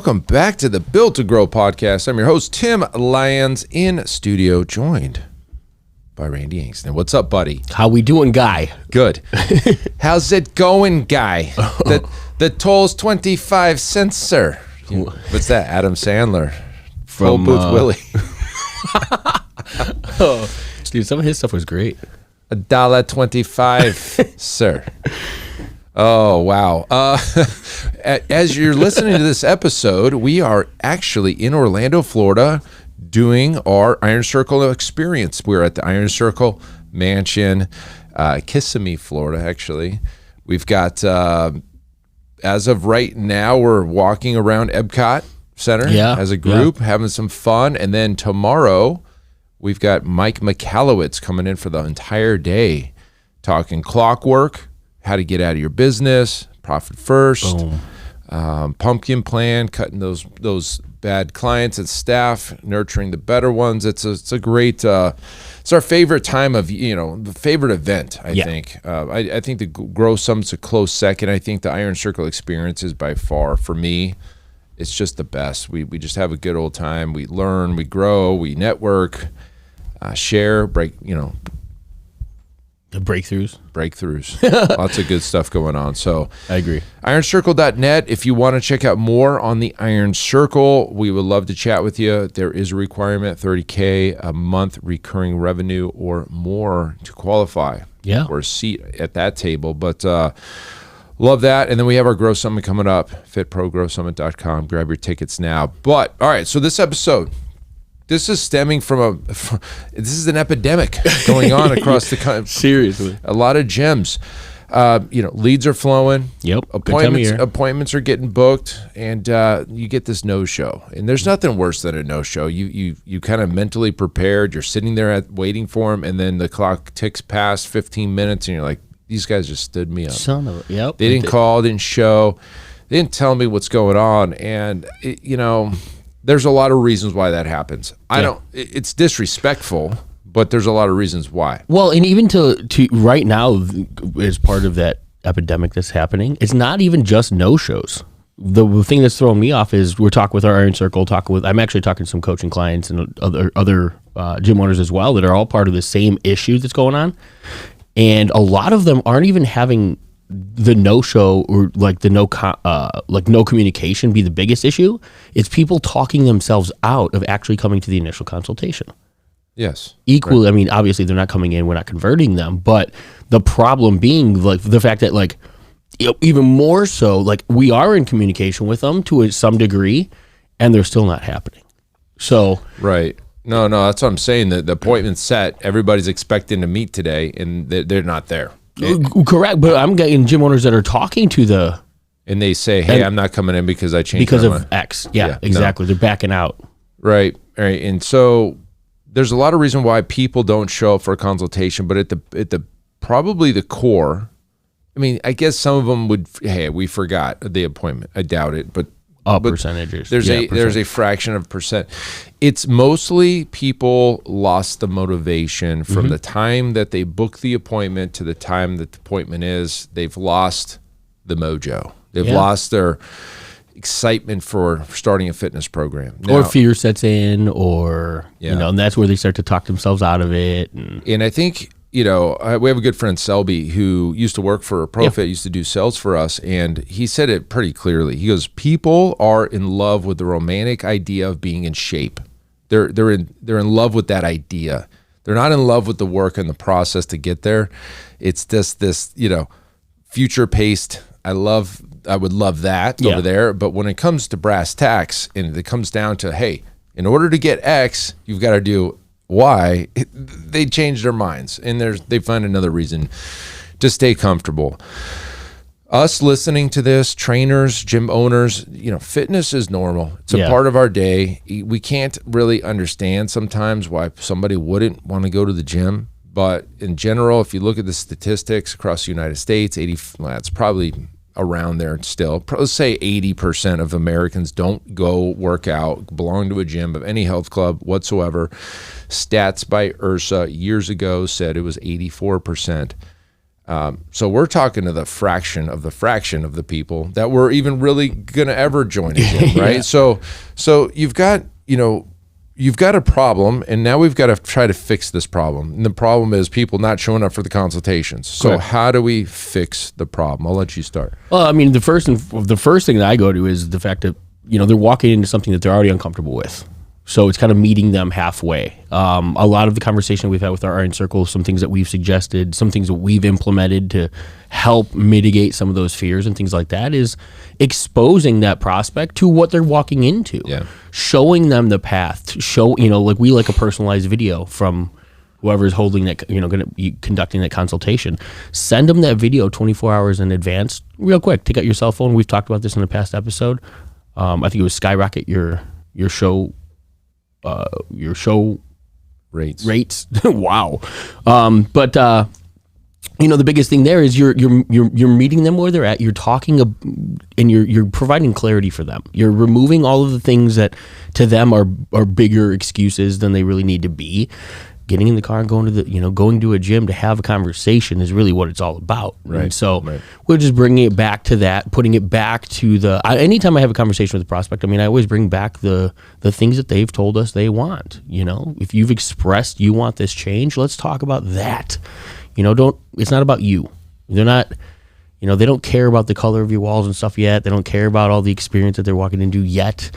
Welcome back to the Built to Grow podcast. I'm your host, Tim Lyons, in studio, joined by Randy Angston. What's up, buddy? How we doing, Guy? Good. How's it going, Guy? The toll's 25 cents, sir. What's that? Adam Sandler. From Booth Willie. Dude, some of his stuff was great. $1.25, sir. Oh, wow. As you're listening to this episode, we are actually in Orlando, Florida, doing our Iron Circle experience. We're at the Iron Circle Mansion, Kissimmee, Florida, actually. We've got, as of right now, we're walking around Epcot Center as a group, having some fun. And then tomorrow, we've got Mike McAllowitz coming in for the entire day, talking clockwork, how to get out of your business, profit first, pumpkin plan, cutting those bad clients and staff, nurturing the better ones. It's a great, it's our favorite time of, the favorite event, I think. I think the Grow Summit's a close second. I think the Iron Circle experience is by far, for me, it's just the best. We just have a good old time. We learn, we grow, we network, share, The breakthroughs. Lots of good stuff going on. So I agree. IronCircle.net. If you want to check out more on the Iron Circle, we would love to chat with you. There is a requirement, $30K a month recurring revenue or more to qualify for a seat at that table. But love that. And then we have our Grow Summit coming up, fitprogrowsummit.com. Grab your tickets now. But all right, so this episode, this is stemming from this is an epidemic going on across the country. Seriously. A lot of gems. Leads are flowing. Yep. Appointments are getting booked, and you get this no-show. And there's nothing worse than a no-show. You kind of mentally prepared. You're sitting there waiting for them, and then the clock ticks past 15 minutes, and you're like, these guys just stood me up. Son of a, yep. They didn't call, didn't show. They didn't tell me what's going on. And, there's a lot of reasons why that happens. It's disrespectful, but there's a lot of reasons why. Well, and even to right now, as part of that epidemic that's happening, it's not even just no-shows. The thing that's throwing me off is we're talking with our Iron Circle, I'm actually talking to some coaching clients and other gym owners as well that are all part of the same issue that's going on. And a lot of them aren't even having the no-show or no communication be the biggest issue. It's people talking themselves out of actually coming to the initial consultation. Yes. Equally, right. I mean, obviously they're not coming in, we're not converting them, but the problem being the fact that even more so, we are in communication with them to some degree and they're still not happening. So right. No, that's what I'm saying. The appointment's set. Everybody's expecting to meet today and they're not there. Correct, but I'm getting gym owners that are talking to and they say, "Hey, I'm not coming in because I changed because of X." Yeah, exactly. No. They're backing out. Right. And so there's a lot of reason why people don't show up for a consultation, but at the probably the core, I mean, I guess some of them would. Hey, we forgot the appointment. I doubt it, but percentages. There's a fraction of percent. It's mostly people lost the motivation from the time that they book the appointment to the time that the appointment is. They've lost the mojo. They've lost their excitement for starting a fitness program. Now, or fear sets in, or and that's where they start to talk themselves out of it. And I think we have a good friend, Selby, who used to work for ProFit, used to do sales for us, and he said it pretty clearly. He goes, people are in love with the romantic idea of being in shape. They're in love with that idea. They're not in love with the work and the process to get there. It's just this, future paced. I would love that over there. But when it comes to brass tacks and it comes down to, hey, in order to get X, you've got to do Y, they change their minds and they find another reason to stay comfortable. Us listening to this, trainers, gym owners, fitness is normal. It's a part of our day. We can't really understand sometimes why somebody wouldn't want to go to the gym. But in general, if you look at the statistics across the United States, it's probably around there still. Let's say 80% of Americans don't go work out, belong to a gym of any health club whatsoever. Stats by IRSA years ago said it was 84%. So we're talking to the fraction of the people that were even really going to ever join a gym, right? Yeah. So you've got a problem, and now we've got to try to fix this problem. And the problem is people not showing up for the consultations. So Correct. How do we fix the problem? I'll let you start. Well, I mean, the first thing that I go to is the fact that, they're walking into something that they're already uncomfortable with. So it's kind of meeting them halfway. A lot of the conversation we've had with our Iron Circle, some things that we've suggested, some things that we've implemented to help mitigate some of those fears and things like that, is exposing that prospect to what they're walking into. Yeah. Showing them the path. We like a personalized video from whoever's holding that, going to be conducting that consultation. Send them that video 24 hours in advance, real quick. Take out your cell phone. We've talked about this in a past episode. I think it was skyrocket your show rates. Wow. But the biggest thing there is you're meeting them where they're at. You're talking and you're providing clarity for them. You're removing all of the things that to them are bigger excuses than they really need to be. Getting in the car and going to a gym to have a conversation is really what it's all about. Right. And so we're just bringing it back to that, putting it back to anytime I have a conversation with a prospect, I always bring back the things that they've told us they want. If you've expressed you want this change, let's talk about that. It's not about you. They're not, they don't care about the color of your walls and stuff yet. They don't care about all the experience that they're walking into yet.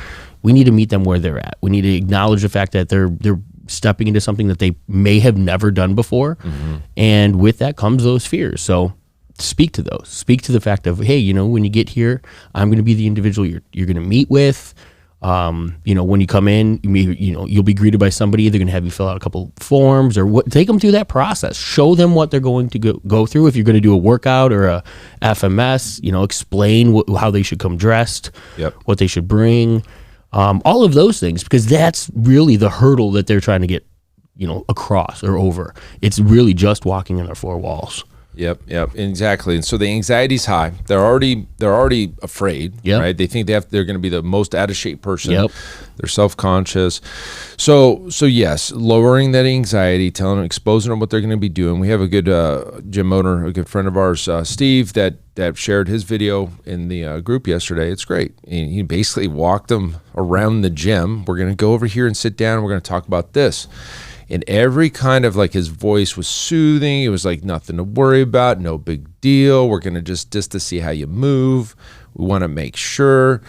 We need to meet them where they're at. We need to acknowledge the fact that they're stepping into something that they may have never done before. Mm-hmm. And with that comes those fears. So speak to those. Speak to the fact of, hey, when you get here, I'm going to be the individual you're going to meet with. When you come in, you'll be greeted by somebody. They're going to have you fill out a couple forms or take them through that process. Show them what they're going to go through. If you're going to do a workout or a FMS, explain how they should come dressed, what they should bring. All of those things, because that's really the hurdle that they're trying to get, across or over. It's really just walking in their four walls. Yep, exactly. And so the anxiety's high. They're already afraid, right? They think they're going to be the most out of shape person. Yep. They're self-conscious. So yes, lowering that anxiety, telling them, exposing them what they're going to be doing. We have a good gym owner, a good friend of ours, Steve, that shared his video in the group yesterday. It's great. And he basically walked them around the gym. We're going to go over here and sit down. We're going to talk about this. And every kind of his voice was soothing. It was like nothing to worry about, no big deal. We're going to just to see how you move. We want to make sure.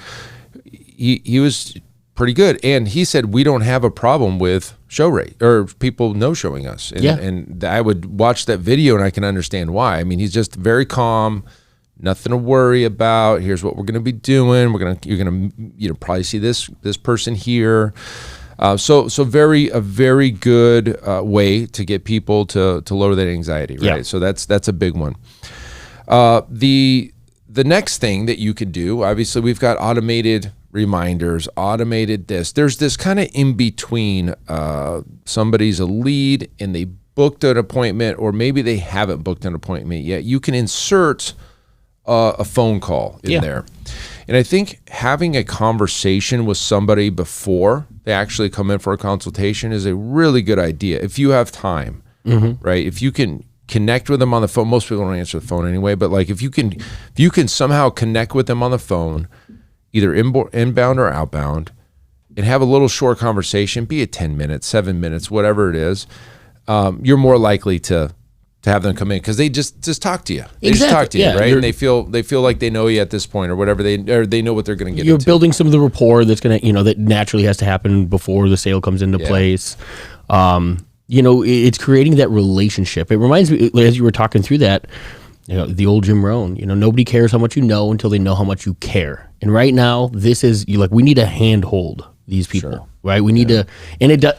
He was pretty good. And he said, we don't have a problem with show rate or people no showing us. And I would watch that video and I can understand why. He's just very calm, nothing to worry about. Here's what we're going to be doing. You're going to probably see this person here. So a very good way to get people to lower that anxiety, right? Yeah. So that's a big one. The next thing that you could do, obviously, we've got automated reminders, automated this. There's this kind of in between. Somebody's a lead and they booked an appointment, or maybe they haven't booked an appointment yet. You can insert a phone call in there. And I think having a conversation with somebody before they actually come in for a consultation is a really good idea if you have time, right? If you can connect with them on the phone. Most people don't answer the phone anyway, but if you can somehow connect with them on the phone, either inbound or outbound, and have a little short conversation, be it 10 minutes, 7 minutes, whatever it is, you're more likely to have them come in because they just talk to you. They just talk to you, right? And they feel like they know you at this point or whatever. They know what they're going to get. You're into. Building some of the rapport that's going to, that naturally has to happen before the sale comes into place. It's creating that relationship. It reminds me, as you were talking through that, the old Jim Rohn. Nobody cares how much you know until they know how much you care. And right now, this is we need a handhold these people. Sure. Right, we need to, and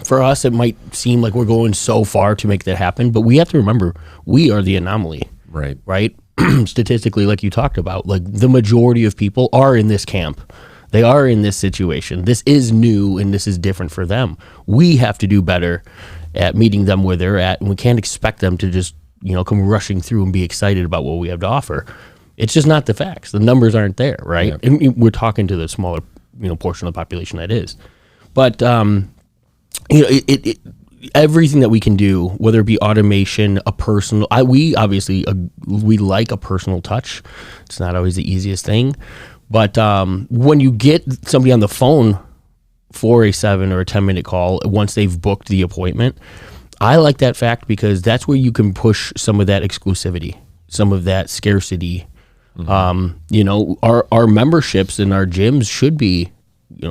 for us, it might seem like we're going so far to make that happen, but we have to remember we are the anomaly. Right. Statistically, like you talked about, the majority of people are in this camp. They are in this situation. This is new and this is different for them. We have to do better at meeting them where they're at, and we can't expect them to just come rushing through and be excited about what we have to offer. It's just not the facts. The numbers aren't there, right? Yeah. And we're talking to the smaller portion of the population that is. But everything that we can do, whether it be automation, a personal, we obviously, we like a personal touch. It's not always the easiest thing, but when you get somebody on the phone for a 7 or a 10-minute call, once they've booked the appointment, I like that fact because that's where you can push some of that exclusivity, some of that scarcity. Our memberships in our gyms should be,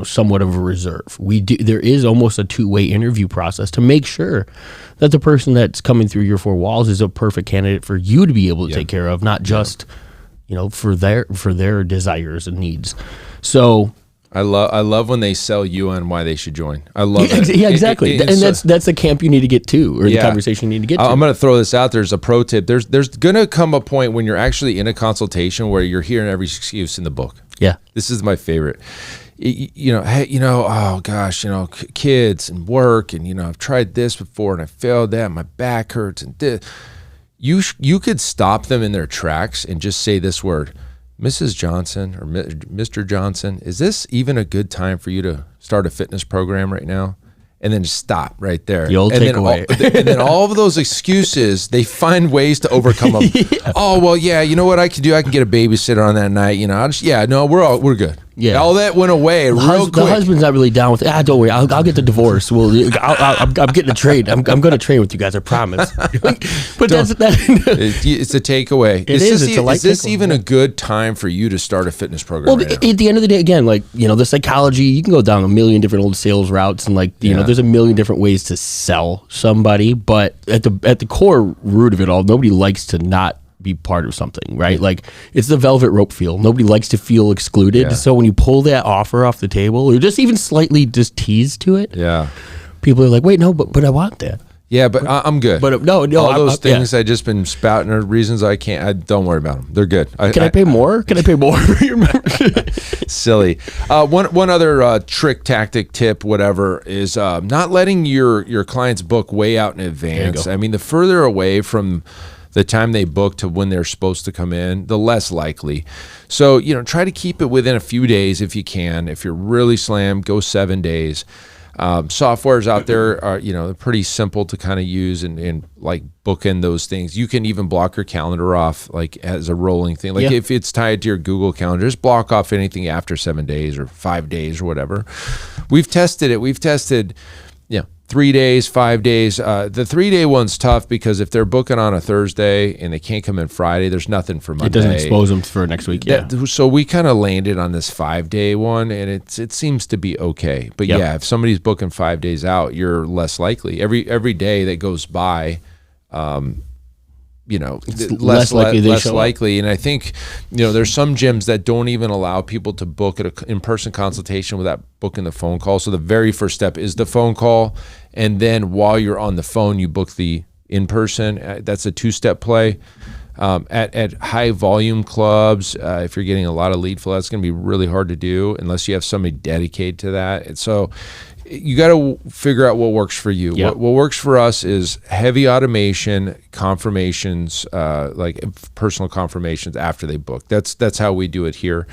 somewhat of a reserve. There is almost a 2-way interview process to make sure that the person that's coming through your 4 walls is a perfect candidate for you to be able to take care of, not just, for their desires and needs. So I love when they sell you on why they should join. I love it. Yeah, exactly. And that's the camp you need to get to, or the conversation you need to get to. I'm going to throw this out there as a pro tip. There's going to come a point when you're actually in a consultation where you're hearing every excuse in the book. Yeah. This is my favorite. Oh gosh, kids and work, and I've tried this before and I failed that. My back hurts and this. You could stop them in their tracks and just say this word, Mrs. Johnson or Mr. Johnson, is this even a good time for you to start a fitness program right now? And then just stop right there. The old takeaway. And then all of those excuses, they find ways to overcome them. Yeah. Oh, well, yeah, you know what I could do? I can get a babysitter on that night. We're good. Yeah, all that went away real quick. The husband's not really down with it. Don't worry, I'll get the divorce. I'm getting a trade. I'm going to train with you guys, I promise. But it's a takeaway. Is this even a good time for you to start a fitness program? Well, at the end of the day, again, the psychology, you can go down a million different old sales routes, and there's a million different ways to sell somebody. But at the core root of it all, nobody likes to not be part of something, right? It's the velvet rope feel. Nobody likes to feel excluded. Yeah. So when you pull that offer off the table, or just even slightly just tease to it, people are like, wait, no, but I want that. Yeah, but I'm good. But no, all those things I just been spouting are reasons I can't. Don't worry about them. They're good. Can I pay more? Can I pay more for your membership? Silly. One other trick, tactic, tip, whatever, is not letting your clients book way out in advance. I mean, the further away from the time they book to when they're supposed to come in, the less likely. So, try to keep it within a few days if you can. If you're really slammed, go 7 days. Softwares out there are, pretty simple to kind of use and book in those things. You can even block your calendar off as a rolling thing. If it's tied to your Google Calendar, just block off anything after 7 days or 5 days or whatever. We've tested it. 3 days, 5 days. The 3-day one's tough because if they're booking on a Thursday and they can't come in Friday, there's nothing for Monday. It doesn't expose them for next week. So we kind of landed on this 5-day one, and it seems to be okay. But if somebody's booking 5 days out, you're less likely. Every day that goes by, less likely. And I think, there's some gyms that don't even allow people to book an in-person consultation without booking the phone call. So the very first step is the phone call. And then while you're on the phone, you book the in-person. That's a 2-step play. At high volume clubs, if you're getting a lot of lead flow, that's going to be really hard to do unless you have somebody dedicated to that. And so you got to figure out what works for you. What works for us is heavy automation, confirmations, personal confirmations after they book. That's how we do it here.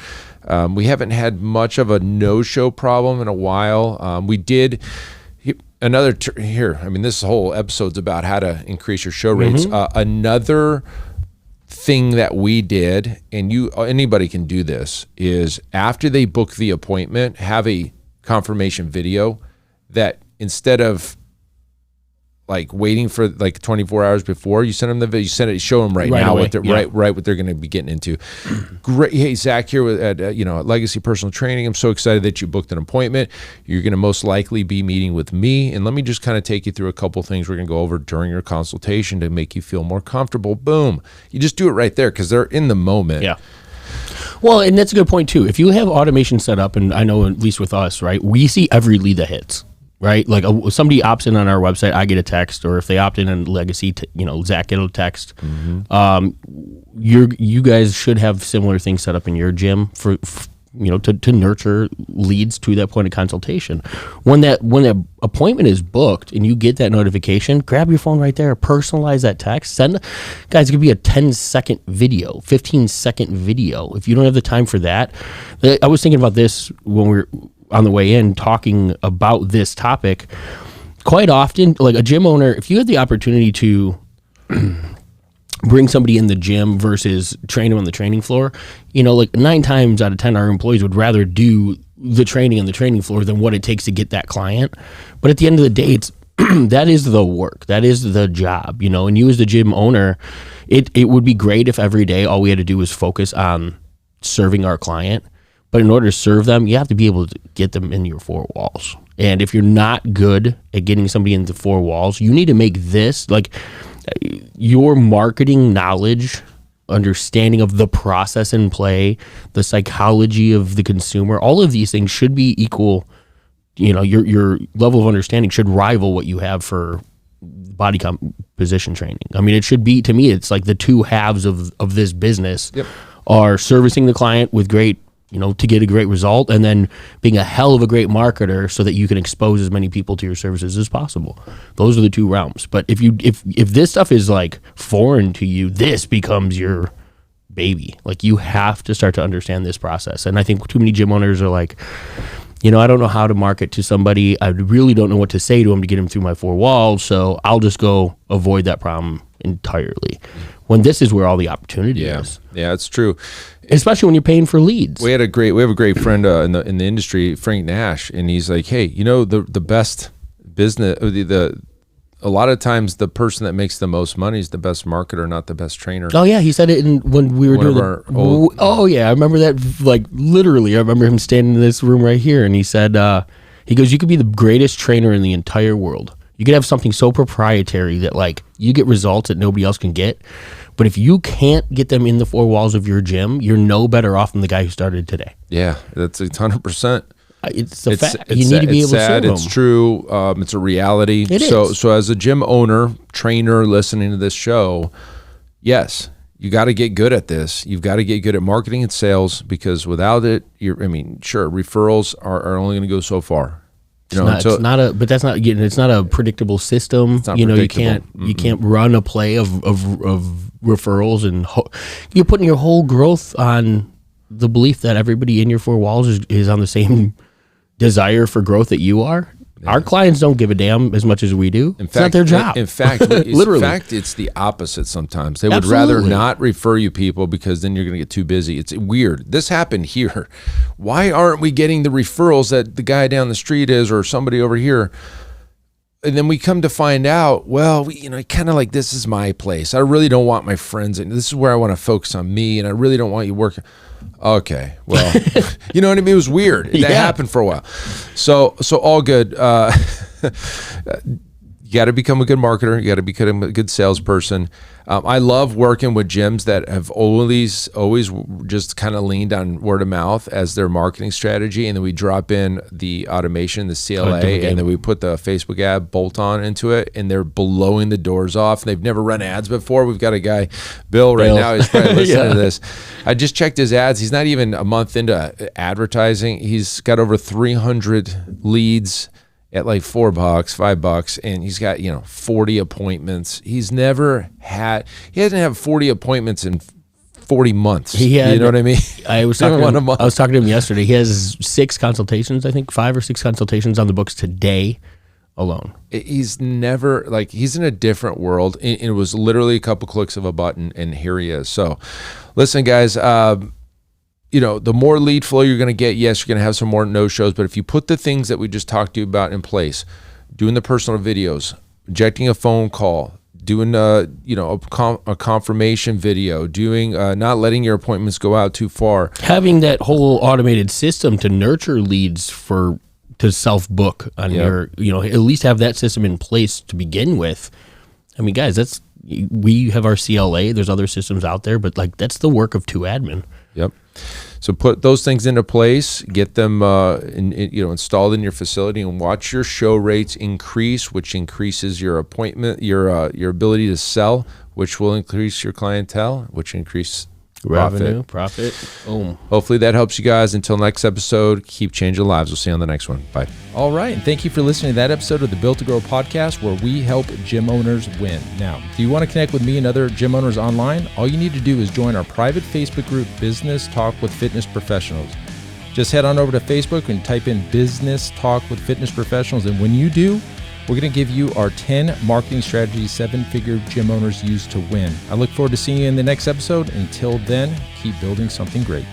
We haven't had much of a no-show problem in a while. We did here. I mean, this whole episode's about how to increase your show rates. Another thing that we did, and anybody can do this, is after they book the appointment, have a confirmation video that instead of waiting for 24 hours before you send them the video, you show them right now away. What they're going to be getting into. Great. Hey, Zach here at Legacy Personal Training. I'm so excited that you booked an appointment. You're going to most likely be meeting with me, and let me just kind of take you through a couple things we're going to go over during your consultation to make you feel more comfortable. Boom. You just do it right there because they're in the moment. Yeah. Well, and that's a good point too. If you have automation set up, and I know at least with us, right, we see every lead that hits, right? Somebody opts in on our website, I get a text, or if they opt in on Legacy, Zach get a text. You guys should have similar things set up in your gym for to nurture leads to that point of consultation. When that appointment is booked and you get that notification, grab your phone right there, personalize that text, guys, it could be a 10-second video, 15-second video. If you don't have the time for that, I was thinking about this when we were on the way in talking about this topic. quite often, like a gym owner, if you had the opportunity to bring somebody in the gym versus train them on the training floor, like 9 times out of 10, our employees would rather do the training on the training floor than what it takes to get that client. But at the end of the day, it's that is the work, that is the job, and you as the gym owner, it would be great if every day all we had to do was focus on serving our client. But in order to serve them, you have to be able to get them in your 4 walls. And if you're not good at getting somebody into 4 walls, you need to make this, like, your marketing knowledge, understanding of the process in play, the psychology of the consumer, all of these things should be equal. Your level of understanding should rival what you have for body composition training. I mean, it should be, to me, it's like the 2 halves of this business are servicing the client with great, to get a great result, and then being a hell of a great marketer so that you can expose as many people to your services as possible. Those are the 2 realms. But if this stuff is like foreign to you, this becomes your baby. Like, you have to start to understand this process. And I think too many gym owners are like, I don't know how to market to somebody. I really don't know what to say to them to get them through my 4 walls. So I'll just go avoid that problem entirely. When this is where all the opportunity is. Yeah, it's true. Especially when you're paying for leads. We have a great friend in the industry, Frank Nash, and he's like, hey, the best business, a lot of times the person that makes the most money is the best marketer, not the best trainer. Oh yeah, he said it when we were doing oh yeah, I remember that, like, literally. I remember him standing in this room right here, and he said, he goes, you could be the greatest trainer in the entire world. You could have something so proprietary that, like, you get results that nobody else can get. But if you can't get them in the 4 walls of your gym, you're no better off than the guy who started today. Yeah, that's 100%. It's a fact. You need to be able to serve them. It's true. It's a reality. It is. So as a gym owner, trainer listening to this show, yes, you got to get good at this. You've got to get good at marketing and sales, because without it, sure, referrals are only going to go so far. It's not a predictable system. It's not predictable. You can't run a play of referrals, and you're putting your whole growth on the belief that everybody in your 4 walls is on the same desire for growth that you are. Yeah. Our clients don't give a damn as much as we do. It's not their job. In fact, it's the opposite sometimes. They would rather not refer you people, because then you're going to get too busy. It's weird. This happened here. Why aren't we getting the referrals that the guy down the street is, or somebody over here? And then we come to find out, well, kind of like, this is my place. I really don't want my friends in. This is where I want to focus on me, and I really don't want you working. Okay, well, you know what I mean? It was weird. That happened for a while. So all good. You got to become a good marketer. You got to become a good salesperson. I love working with gyms that have always just kind of leaned on word of mouth as their marketing strategy, and then we drop in the automation, the CLA, and then we put the Facebook ad bolt-on into it, and they're blowing the doors off. They've never run ads before. We've got a guy, Bill, right now. He's probably listening to this. I just checked his ads. He's not even a month into advertising. He's got over 300 leads at like $4, $5, and he's got 40 appointments. He hasn't had 40 appointments in 40 months. You know what I mean? I was talking to him yesterday. He has 6 consultations, I think 5 or 6 consultations on the books today alone. He's never, he's in a different world. It was literally a couple clicks of a button, and here he is. So listen, guys, the more lead flow you're going to get, yes, you're going to have some more no-shows, but if you put the things that we just talked to you about in place, doing the personal videos, rejecting a phone call, doing a confirmation video, doing not letting your appointments go out too far, having that whole automated system to nurture leads to self-book on your, at least have that system in place to begin with. I mean, guys, we have our CLA. There's other systems out there, but that's the work of 2 admin. Yep. So put those things into place, get them installed in your facility, and watch your show rates increase, which increases your appointment, your ability to sell, which will increase your clientele, which increase revenue, profit. Boom. Hopefully that helps you guys. Until next episode, keep changing lives. We'll see you on the next one. Bye. All right. And thank you for listening to that episode of the Built to Grow podcast, where we help gym owners win. Now, do you want to connect with me and other gym owners online? All you need to do is join our private Facebook group, Business Talk with Fitness Professionals. Just head on over to Facebook and type in Business Talk with Fitness Professionals. And when you do, We're going to give you our 10 marketing strategies 7-figure gym owners use to win. I look forward to seeing you in the next episode. Until then, keep building something great.